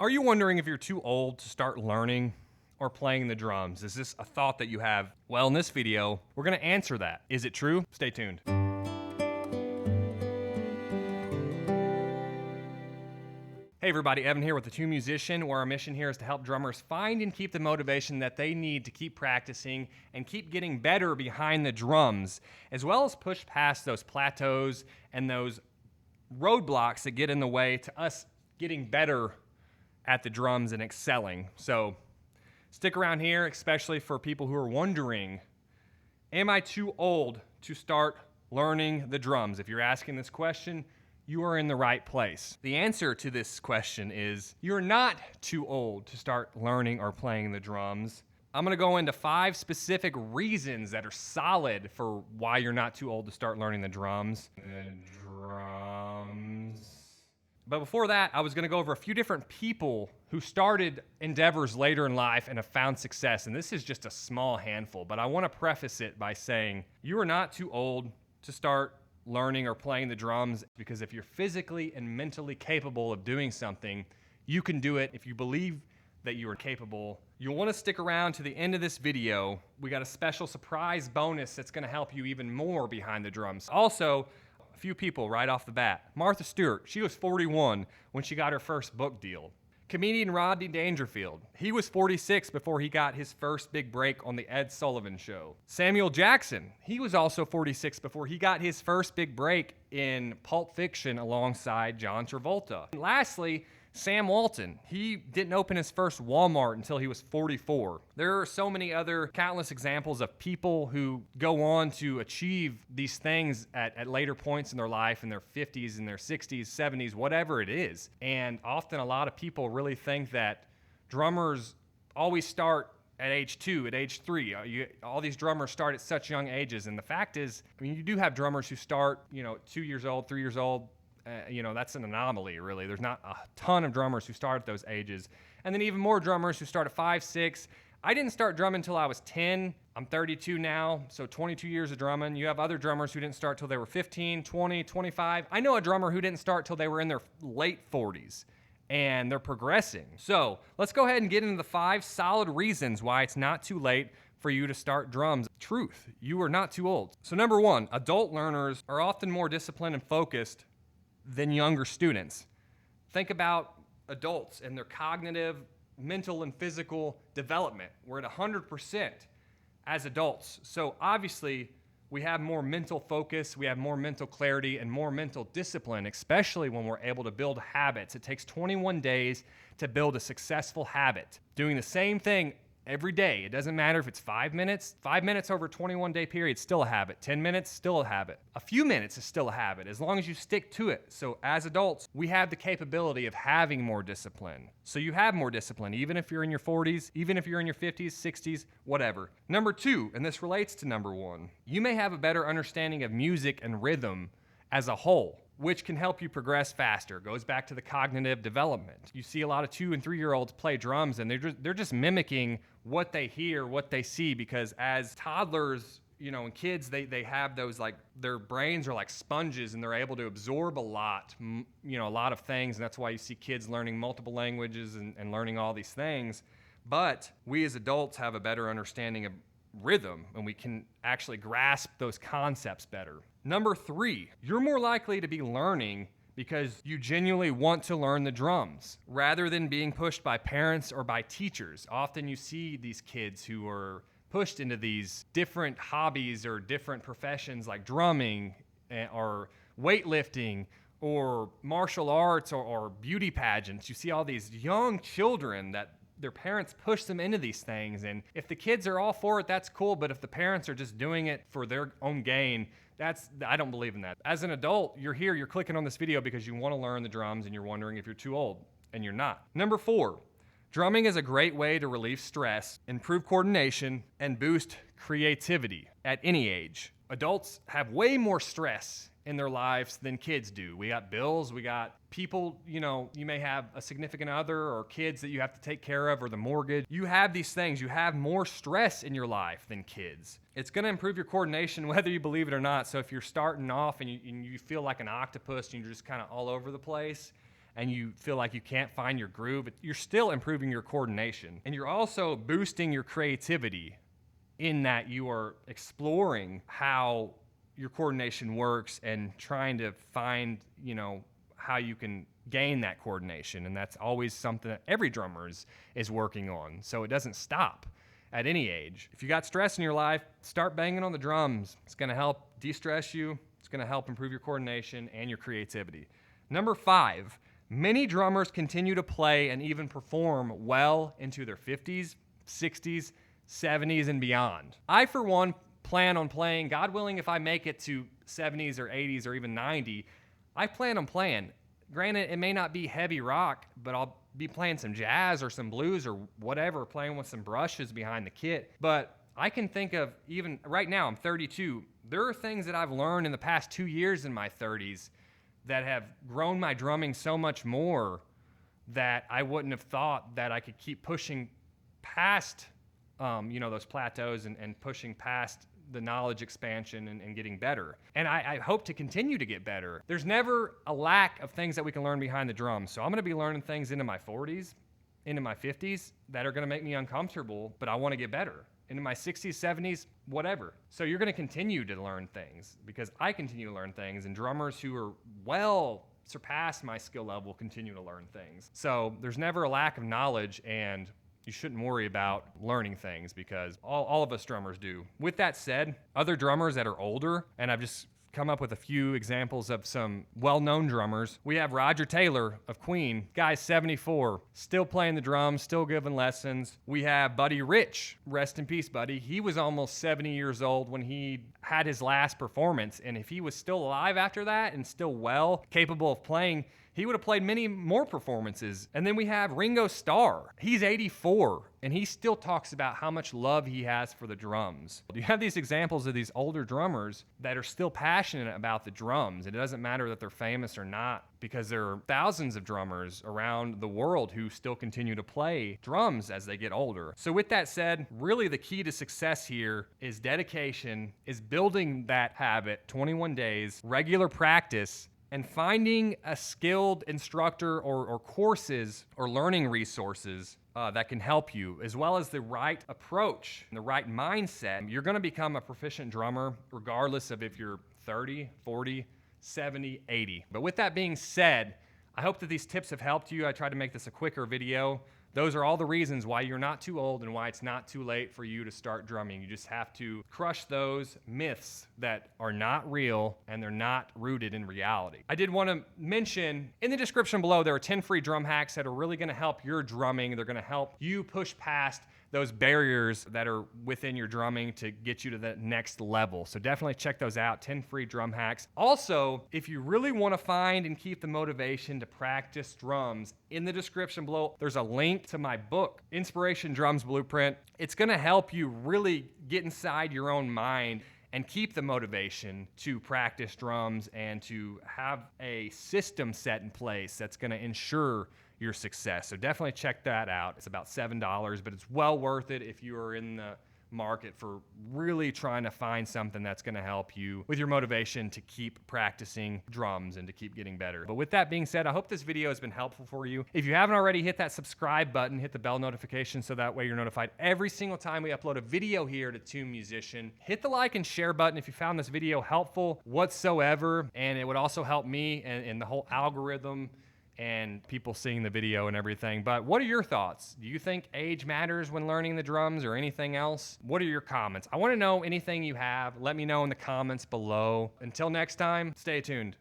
Are you wondering if you're too old to start learning or playing the drums? Is this a thought that you have? Well, in this video, we're going to answer that. Is it true? Stay tuned. Hey everybody, Evan here with The Two Musician, where our mission here is to help drummers find and keep the motivation that they need to keep practicing and keep getting better behind the drums, as well as push past those plateaus and those roadblocks that get in the way to us getting better at the drums and excelling. So stick around here, especially for people who are wondering, am I too old to start learning the drums? If you're asking this question, you are in the right place. The answer to this question is you're not too old to start learning or playing the drums. I'm gonna go into 5 specific reasons that are solid for why you're not too old to start learning the drums. But before that, I was gonna go over a few different people who started endeavors later in life and have found success. And this is just a small handful, but I wanna preface it by saying you are not too old to start learning or playing the drums, because if you're physically and mentally capable of doing something, you can do it. If you believe that you are capable, you'll want to stick around to the end of this video. We got a special surprise bonus that's going to help you even more behind the drums. Also, a few people right off the bat. Martha Stewart, she was 41 when she got her first book deal. Comedian Rodney Dangerfield, he was 46 before he got his first big break on the Ed Sullivan Show. Samuel Jackson, he was also 46 before he got his first big break in Pulp Fiction alongside John Travolta. And lastly, Sam Walton, he didn't open his first Walmart until he was 44. There are so many other countless examples of people who go on to achieve these things at later points in their life, in their 50s, in their 60s, 70s, whatever it is. And often a lot of people really think that drummers always start at age 2, at age 3. All these drummers start at such young ages. And the fact is, I mean, you do have drummers who start, 2 years old, 3 years old. That's an anomaly, really. There's not a ton of drummers who start at those ages. And then even more drummers who start at 5, 6. I didn't start drumming until I was 10. I'm 32 now, so 22 years of drumming. You have other drummers who didn't start till they were 15, 20, 25. I know a drummer who didn't start till they were in their late 40s, and they're progressing. So let's go ahead and get into the 5 solid reasons why it's not too late for you to start drums. Truth, you are not too old. So number 1, adult learners are often more disciplined and focused than younger students. Think about adults and their cognitive, mental, and physical development. We're at 100% as adults. So obviously, we have more mental focus, we have more mental clarity, and more mental discipline, especially when we're able to build habits. It takes 21 days to build a successful habit. Doing the same thing every day. It doesn't matter if it's 5 minutes. 5 minutes over a 21-day period is still a habit. 10 minutes, still a habit. A few minutes is still a habit, as long as you stick to it. So as adults, we have the capability of having more discipline. So you have more discipline, even if you're in your 40s, even if you're in your 50s, 60s, whatever. Number 2, and this relates to number 1, you may have a better understanding of music and rhythm as a whole, which can help you progress faster. Goes back to the cognitive development. You see a lot of 2 and 3-year-olds play drums, and they're just mimicking what they hear, what they see, because as toddlers, and kids, they have those, like, their brains are like sponges, and they're able to absorb a lot of things, and that's why you see kids learning multiple languages and learning all these things. But we as adults have a better understanding of rhythm, and we can actually grasp those concepts better. Number 3, you're more likely to be learning because you genuinely want to learn the drums rather than being pushed by parents or by teachers. Often you see these kids who are pushed into these different hobbies or different professions like drumming or weightlifting or martial arts or beauty pageants. You see all these young children that their parents push them into these things, and if the kids are all for it, that's cool, but if the parents are just doing it for their own gain, I don't believe in that. As an adult, you're here, you're clicking on this video because you want to learn the drums and you're wondering if you're too old, and you're not. Number 4, drumming is a great way to relieve stress, improve coordination, and boost creativity at any age. Adults have way more stress in their lives than kids do. We got bills, we got people, you may have a significant other or kids that you have to take care of, or the mortgage. You have these things, you have more stress in your life than kids. It's gonna improve your coordination whether you believe it or not. So if you're starting off and you feel like an octopus and you're just kind of all over the place, and you feel like you can't find your groove, you're still improving your coordination. And you're also boosting your creativity in that you are exploring how your coordination works and trying to find, how you can gain that coordination. And that's always something that every drummer is working on. So it doesn't stop at any age. If you got stress in your life, start banging on the drums. It's gonna help de-stress you. It's gonna help improve your coordination and your creativity. Number 5, many drummers continue to play and even perform well into their 50s, 60s, 70s, and beyond. I, for one, plan on playing, God willing, if I make it to 70s or 80s or even 90, I plan on playing. Granted, it may not be heavy rock, but I'll be playing some jazz or some blues or whatever, playing with some brushes behind the kit. But I can think of, even right now, I'm 32. There are things that I've learned in the past 2 years in my 30s that have grown my drumming so much more that I wouldn't have thought that I could keep pushing past, those plateaus and pushing past the knowledge expansion and getting better. And I hope to continue to get better. There's never a lack of things that we can learn behind the drums. So I'm gonna be learning things into my 40s, into my 50s that are gonna make me uncomfortable, but I wanna get better. Into my 60s, 70s, whatever. So you're gonna continue to learn things because I continue to learn things, and drummers who are well surpassed my skill level continue to learn things. So there's never a lack of knowledge, and you shouldn't worry about learning things because all of us drummers do. With that said, other drummers that are older, and I've just come up with a few examples of some well-known drummers. We have Roger Taylor of Queen. Guy's 74, still playing the drums, still giving lessons. We have Buddy Rich, rest in peace, Buddy. He was almost 70 years old when he had his last performance, and if he was still alive after that and still well, capable of playing, he would have played many more performances. And then we have Ringo Starr. He's 84, and he still talks about how much love he has for the drums. You have these examples of these older drummers that are still passionate about the drums. It doesn't matter that they're famous or not, because there are thousands of drummers around the world who still continue to play drums as they get older. So with that said, really the key to success here is dedication, is building that habit, 21 days, regular practice, and finding a skilled instructor or courses or learning resources that can help you, as well as the right approach and the right mindset. You're gonna become a proficient drummer regardless of if you're 30, 40, 70, 80. But with that being said, I hope that these tips have helped you. I tried to make this a quicker video. Those are all the reasons why you're not too old and why it's not too late for you to start drumming. You just have to crush those myths that are not real and they're not rooted in reality. I did want to mention in the description below, there are 10 free drum hacks that are really going to help your drumming. They're going to help you push past those barriers that are within your drumming to get you to the next level. So definitely check those out, 10 free drum hacks. Also, if you really want to find and keep the motivation to practice drums, in the description below, there's a link to my book, Inspiration Drums Blueprint. It's gonna help you really get inside your own mind and keep the motivation to practice drums and to have a system set in place that's gonna ensure your success. So definitely check that out. It's about $7, but it's well worth it if you are in the market for really trying to find something that's going to help you with your motivation to keep practicing drums and to keep getting better. But with that being said, I hope this video has been helpful for you. If you haven't already, hit that subscribe button, hit the bell notification so that way you're notified every single time we upload a video here to Tune Musician. Hit the like and share button if you found this video helpful whatsoever, and it would also help me and the whole algorithm and people seeing the video and everything. But what are your thoughts? Do you think age matters when learning the drums or anything else? What are your comments? I want to know anything you have. Let me know in the comments below. Until next time, stay tuned.